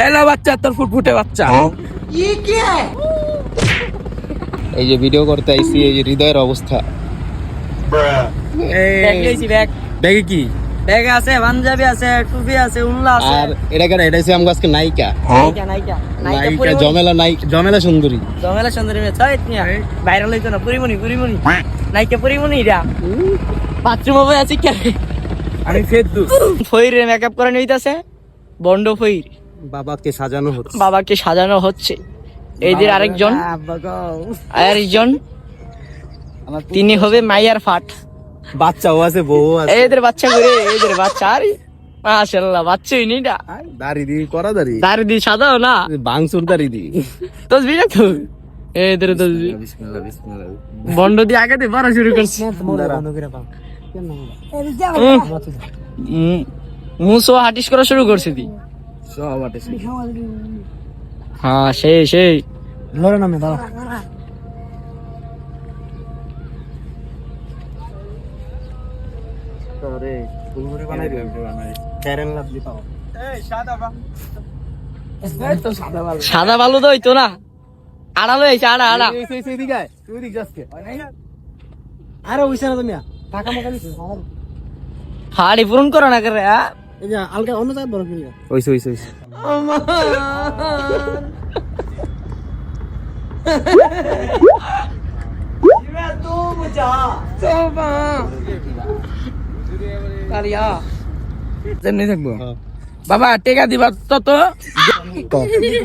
এলা বাচ্চা তোর ফুটফুটে বাচ্চা এই যে ভিডিও করতে আইছি, এই যে হৃদয়ের অবস্থা। ব্যাগে কি? ব্যাগে আছে, পাঞ্জাবি আছে, টুপি আছে, উল্লা আছে। আর এটা কেন? এটা হচ্ছে আমার আজকে নায়িকা। নায়িকা জমেলা সুন্দরী। জমেলা সুন্দরী মেয়ে ছয়ত নিয়া ভাইরাল হইতো না। পরিমণি নায়িকা পরিমণি এটা বাথরুমে বসে আছে কে? আমি ফেদ্দু ফইরে মেকআপ করে নিতেছে বন্ড ফইর। বাবাকে সাজানো হচ্ছে। এই যে আরেকজন তিনি হবে মাইয়ার ফাট। বাচ্চাও আছে, বউ আছে। এদের বাচ্চা আরে মাশাআল্লাহ, বাচ্চাই নিটা। দাড়ি দি করা দাড়ি দি সাদাও না, বাংসুর দাড়ি দি। তসবি না তো এদের তসবি বন্ড দিয়ে আগে দিয়ে পড়া শুরু করছে। মুসো হাটিস করা শুরু করছে দি। হ্যাঁ সেই লড়ে নামে দাও। সাদা বালু তো হইতো না, আড়ালো হয়েছে। আড়া আরে ওইসা না তুমি টাকা মাকা দিছিস হাড়ি পূরণ করো না করে। এই যে আলকা অন্য জায়গায় বড় করে ওইসে যেমনি থাকবো বাবা টেকা দিবা তত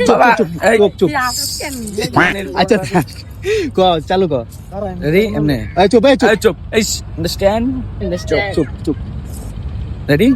বাবা চুপ আচ্ছা ক চালু ক রেডি এমনে চুপ চুপ আন্ডারস্ট্যান্ড চুপ রেডি